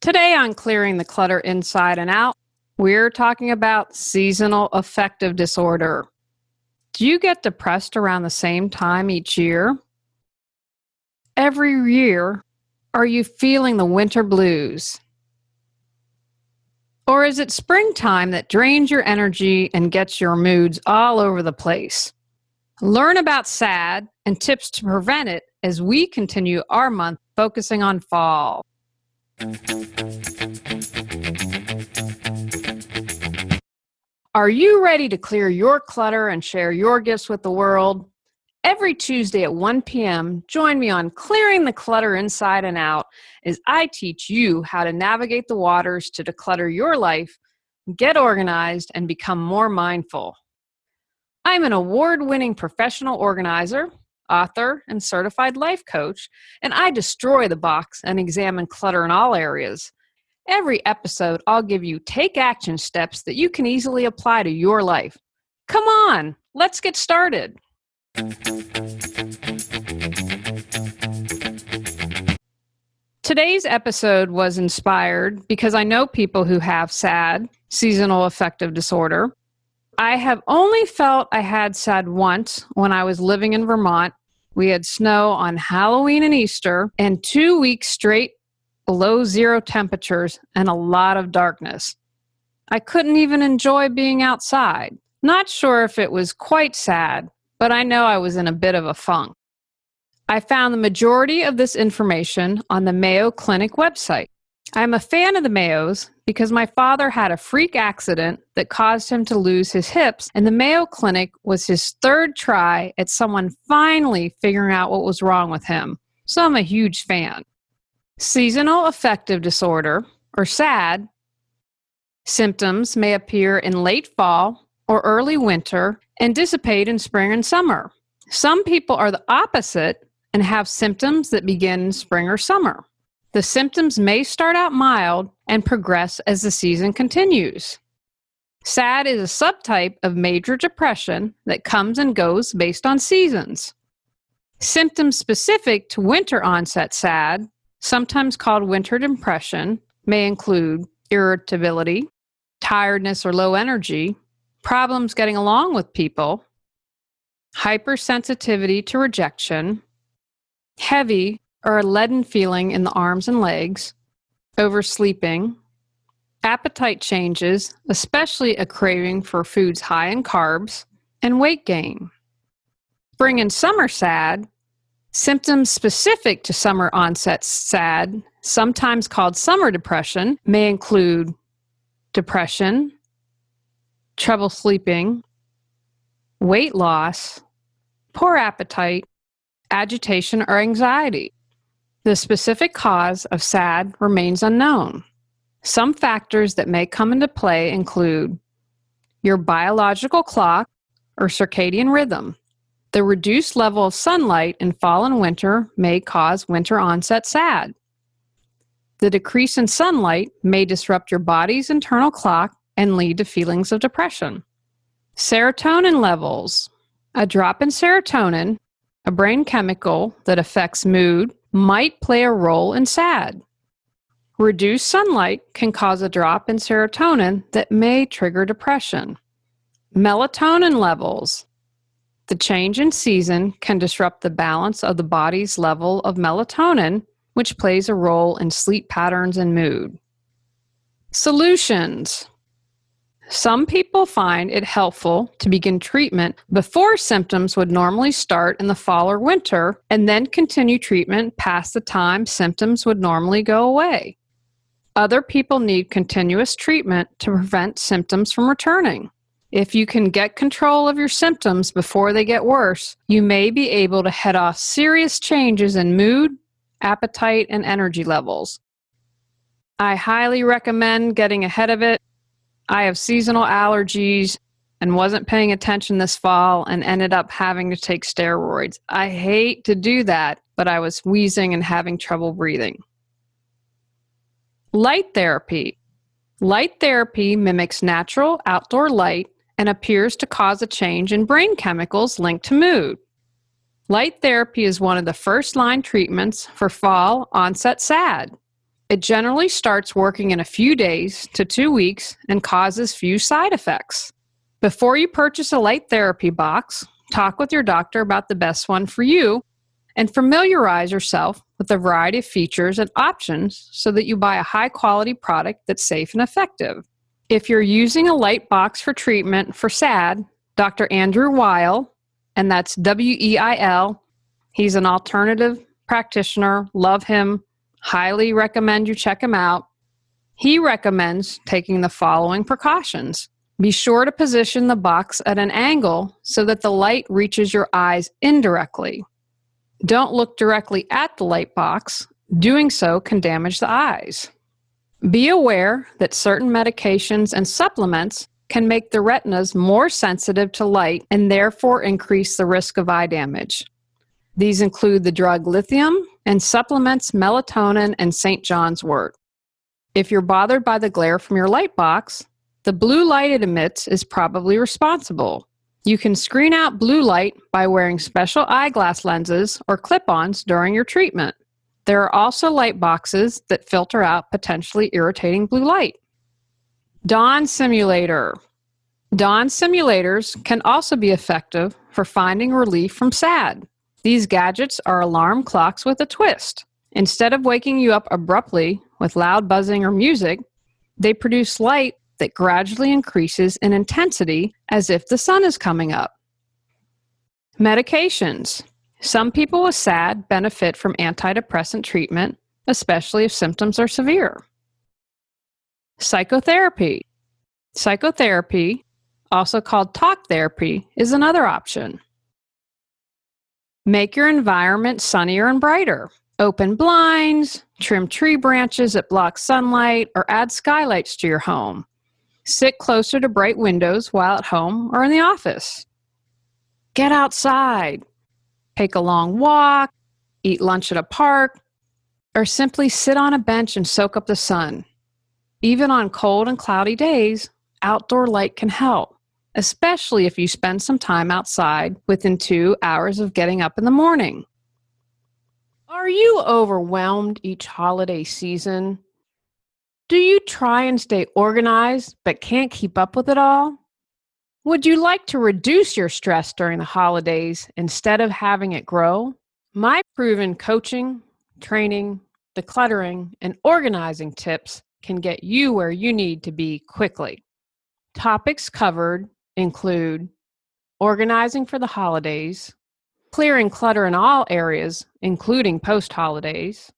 Today on Clearing the Clutter Inside and Out, we're talking about seasonal affective disorder. Do you get depressed around the same time each year? Every year, are you feeling the winter blues? Or is it springtime that drains your energy and gets your moods all over the place? Learn about S.A.D and tips to prevent it as we continue our month focusing on fall. Are you ready to clear your clutter and share your gifts with the world? Every Tuesday at 1 p.m., join me on Clearing the Clutter Inside and Out as I teach you how to navigate the waters to declutter your life, get organized, and become more mindful. I'm an award-winning professional organizer, author, and certified life coach, and I destroy the box and examine clutter in all areas. Every episode, I'll give you take-action steps that you can easily apply to your life. Come on, let's get started. Today's episode was inspired because I know people who have S.A.D, seasonal affective disorder. I have only felt I had S.A.D once when I was living in Vermont. We had snow on Halloween and Easter and 2 weeks straight below zero temperatures and a lot of darkness. I couldn't even enjoy being outside. Not sure if it was quite S.A.D, but I know I was in a bit of a funk. I found the majority of this information on the Mayo Clinic website. I'm a fan of the Mayos because my father had a freak accident that caused him to lose his hips, and the Mayo Clinic was his third try at someone finally figuring out what was wrong with him. So I'm a huge fan. Seasonal affective disorder, or S.A.D, symptoms may appear in late fall or early winter and dissipate in spring and summer. Some people are the opposite and have symptoms that begin in spring or summer. The symptoms may start out mild and progress as the season continues. S.A.D is a subtype of major depression that comes and goes based on seasons. Symptoms specific to winter onset S.A.D, sometimes called winter depression, may include irritability, tiredness or low energy, problems getting along with people, hypersensitivity to rejection, heavy or a leaden feeling in the arms and legs, oversleeping, appetite changes, especially a craving for foods high in carbs, and weight gain. Spring and summer S.A.D, symptoms specific to summer onset S.A.D, sometimes called summer depression, may include depression, trouble sleeping, weight loss, poor appetite, agitation or anxiety. The specific cause of S.A.D remains unknown. Some factors that may come into play include your biological clock or circadian rhythm. The reduced level of sunlight in fall and winter may cause winter onset S.A.D. The decrease in sunlight may disrupt your body's internal clock and lead to feelings of depression. Serotonin levels. A drop in serotonin, a brain chemical that affects mood, might play a role in S.A.D. Reduced sunlight can cause a drop in serotonin that may trigger depression. Melatonin levels. The change in season can disrupt the balance of the body's level of melatonin, which plays a role in sleep patterns and mood. Solutions. Some people find it helpful to begin treatment before symptoms would normally start in the fall or winter, and then continue treatment past the time symptoms would normally go away. Other people need continuous treatment to prevent symptoms from returning. If you can get control of your symptoms before they get worse, you may be able to head off serious changes in mood, appetite, and energy levels. I highly recommend getting ahead of it. I have seasonal allergies and wasn't paying attention this fall and ended up having to take steroids. I hate to do that, but I was wheezing and having trouble breathing. Light therapy. Light therapy mimics natural outdoor light and appears to cause a change in brain chemicals linked to mood. Light therapy is one of the first-line treatments for fall onset S.A.D. It generally starts working in a few days to 2 weeks and causes few side effects. Before you purchase a light therapy box, talk with your doctor about the best one for you and familiarize yourself with a variety of features and options so that you buy a high-quality product that's safe and effective. If you're using a light box for treatment for SAD, Dr. Andrew Weil, and that's Weil, he's an alternative practitioner, love him, highly recommend you check him out. He recommends taking the following precautions. Be sure to position the box at an angle so that the light reaches your eyes indirectly. Don't look directly at the light box. Doing so can damage the eyes. Be aware that certain medications and supplements can make the retinas more sensitive to light and therefore increase the risk of eye damage. These include the drug lithium and supplements melatonin and St. John's wort. If you're bothered by the glare from your light box, the blue light it emits is probably responsible. You can screen out blue light by wearing special eyeglass lenses or clip-ons during your treatment. There are also light boxes that filter out potentially irritating blue light. Dawn simulator. Dawn simulators can also be effective for finding relief from SAD. These gadgets are alarm clocks with a twist. Instead of waking you up abruptly with loud buzzing or music, they produce light that gradually increases in intensity as if the sun is coming up. Medications. Some people with SAD benefit from antidepressant treatment, especially if symptoms are severe. Psychotherapy. Psychotherapy, also called talk therapy, is another option. Make your environment sunnier and brighter. Open blinds, trim tree branches that block sunlight, or add skylights to your home. Sit closer to bright windows while at home or in the office. Get outside. Take a long walk, eat lunch at a park, or simply sit on a bench and soak up the sun. Even on cold and cloudy days, outdoor light can help, especially if you spend some time outside within 2 hours of getting up in the morning. Are you overwhelmed each holiday season? Do you try and stay organized but can't keep up with it all? Would you like to reduce your stress during the holidays instead of having it grow? My proven coaching, training, decluttering, and organizing tips can get you where you need to be quickly. Topics covered include organizing for the holidays, clearing clutter in all areas, including post-holidays,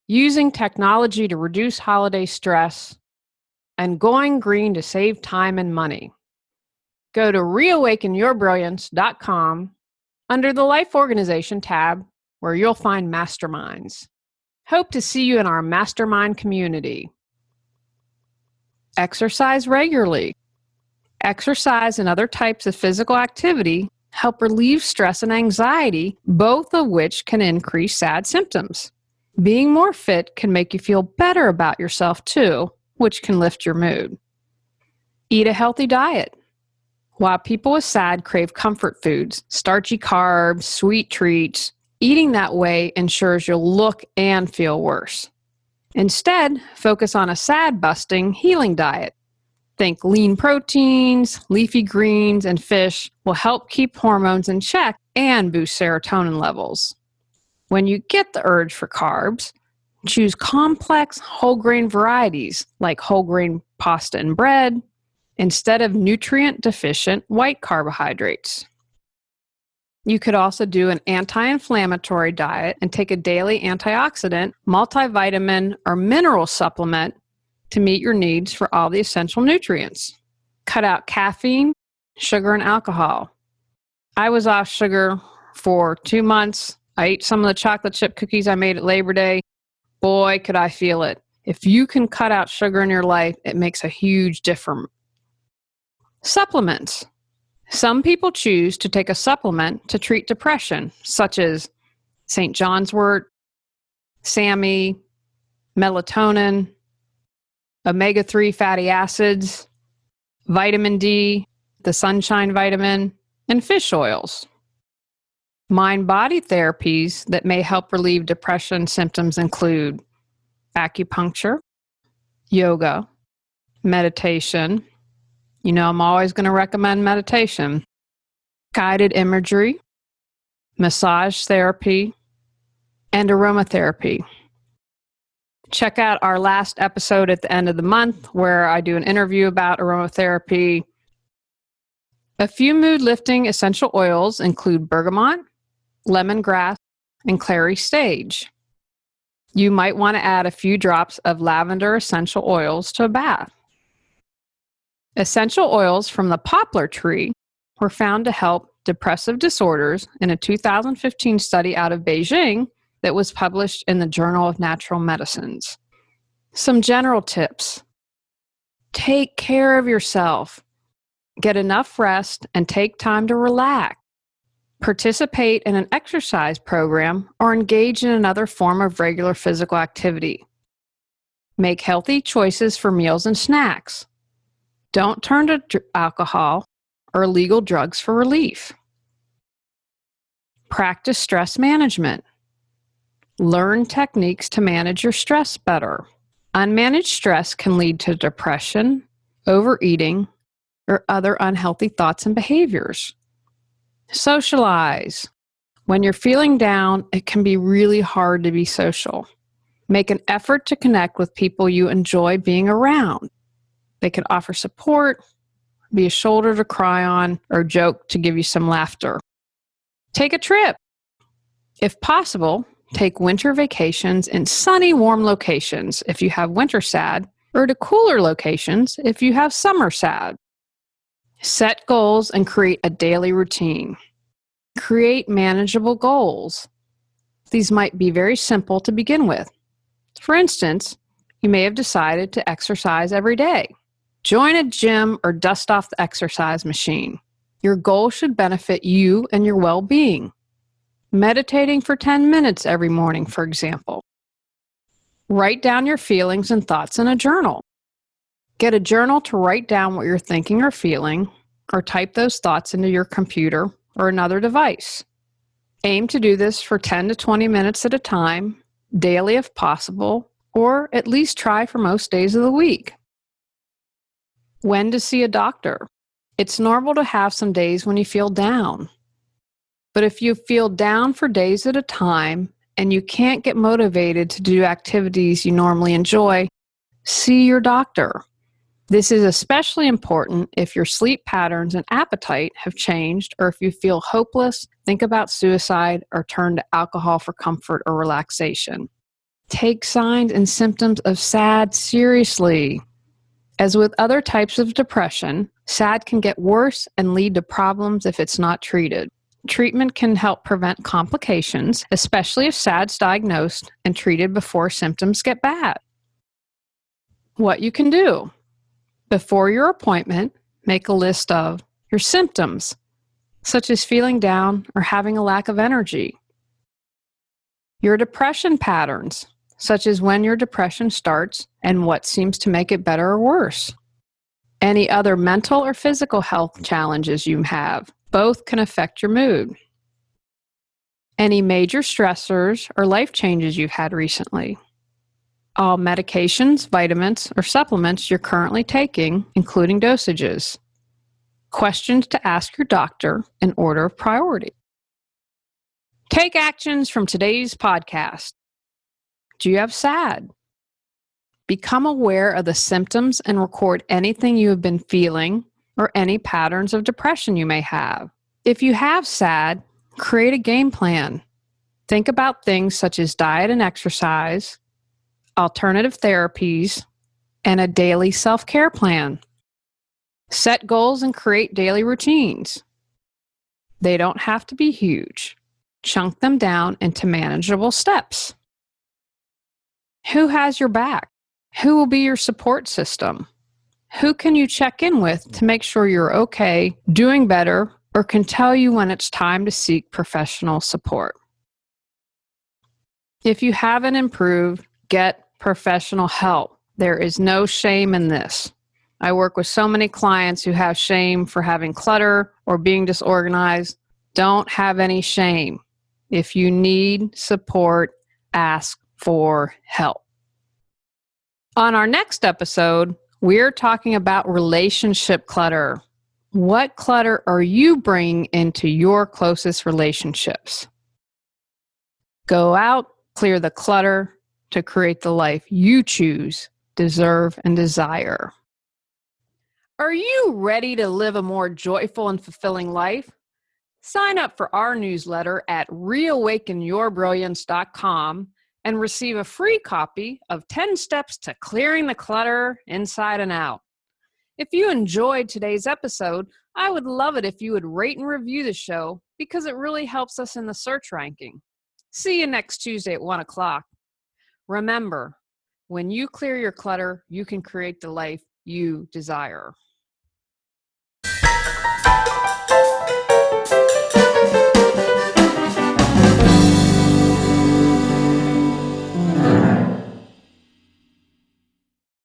using technology to reduce holiday stress, and going green to save time and money. Go to reawakenyourbrilliance.com under the Life Organization tab, where you'll find masterminds. Hope to see you in our mastermind community. Exercise regularly. Exercise and other types of physical activity help relieve stress and anxiety, both of which can increase SAD symptoms. Being more fit can make you feel better about yourself too, which can lift your mood. Eat a healthy diet. While people with SAD crave comfort foods, starchy carbs, sweet treats, eating that way ensures you'll look and feel worse. Instead, focus on a SAD-busting healing diet. Think lean proteins, leafy greens, and fish will help keep hormones in check and boost serotonin levels. When you get the urge for carbs, choose complex whole grain varieties like whole grain pasta and bread instead of nutrient-deficient white carbohydrates. You could also do an anti-inflammatory diet and take a daily antioxidant, multivitamin, or mineral supplement to meet your needs for all the essential nutrients. Cut out caffeine, sugar, and alcohol. I was off sugar for 2 months. I ate some of the chocolate chip cookies I made at Labor Day. Boy, could I feel it. If you can cut out sugar in your life, it makes a huge difference. Supplements. Some people choose to take a supplement to treat depression, such as St. John's wort, SAMe, melatonin, omega-3 fatty acids, vitamin D, the sunshine vitamin, and fish oils. Mind-body therapies that may help relieve depression symptoms include acupuncture, yoga, meditation. I'm always going to recommend meditation, guided imagery, massage therapy, and aromatherapy. Check out our last episode at the end of the month where I do an interview about aromatherapy. A few mood-lifting essential oils include bergamot, lemongrass, and clary sage. You might want to add a few drops of lavender essential oils to a bath. Essential oils from the poplar tree were found to help depressive disorders in a 2015 study out of Beijing that was published in the Journal of Natural Medicines. Some general tips. Take care of yourself. Get enough rest and take time to relax. Participate in an exercise program or engage in another form of regular physical activity. Make healthy choices for meals and snacks. Don't turn to alcohol or illegal drugs for relief. Practice stress management. Learn techniques to manage your stress better. Unmanaged stress can lead to depression, overeating, or other unhealthy thoughts and behaviors. Socialize. When you're feeling down, it can be really hard to be social. Make an effort to connect with people you enjoy being around. They can offer support, be a shoulder to cry on, or joke to give you some laughter. Take a trip. If possible, take winter vacations in sunny, warm locations if you have winter SAD, or to cooler locations if you have summer SAD. Set goals and create a daily routine. Create manageable goals. These might be very simple to begin with. For instance, you may have decided to exercise every day. Join a gym or dust off the exercise machine. Your goal should benefit you and your well-being. Meditating for 10 minutes every morning, for example. Write down your feelings and thoughts in a journal. Get a journal to write down what you're thinking or feeling, or type those thoughts into your computer or another device. Aim to do this for 10 to 20 minutes at a time, daily if possible, or at least try for most days of the week. When to see a doctor. It's normal to have some days when you feel down. But if you feel down for days at a time and you can't get motivated to do activities you normally enjoy, see your doctor. This is especially important if your sleep patterns and appetite have changed, or if you feel hopeless, think about suicide, or turn to alcohol for comfort or relaxation. Take signs and symptoms of SAD seriously. As with other types of depression, SAD can get worse and lead to problems if it's not treated. Treatment can help prevent complications, especially if SAD's diagnosed and treated before symptoms get bad. What you can do. Before your appointment, make a list of your symptoms, such as feeling down or having a lack of energy. Your depression patterns, such as when your depression starts and what seems to make it better or worse. Any other mental or physical health challenges you have, both can affect your mood. Any major stressors or life changes you've had recently. All medications, vitamins, or supplements you're currently taking, including dosages. Questions to ask your doctor in order of priority. Take actions from today's podcast. Do you have SAD? Become aware of the symptoms and record anything you have been feeling or any patterns of depression you may have. If you have SAD, create a game plan. Think about things such as diet and exercise, alternative therapies, and a daily self-care plan. Set goals and create daily routines. They don't have to be huge. Chunk them down into manageable steps. Who has your back? Who will be your support system? Who can you check in with to make sure you're okay, doing better, or can tell you when it's time to seek professional support? If you haven't improved, get professional help. There is no shame in this. I work with so many clients who have shame for having clutter or being disorganized. Don't have any shame. If you need support, ask for help. On our next episode, we're talking about relationship clutter. What clutter are you bringing into your closest relationships? Go out, clear the clutter to create the life you choose, deserve, and desire. Are you ready to live a more joyful and fulfilling life? Sign up for our newsletter at reawakenyourbrilliance.com and receive a free copy of 10 Steps to Clearing the Clutter Inside and Out. If you enjoyed today's episode, I would love it if you would rate and review the show because it really helps us in the search ranking. See you next Tuesday at 1 o'clock. Remember, when you clear your clutter, you can create the life you desire.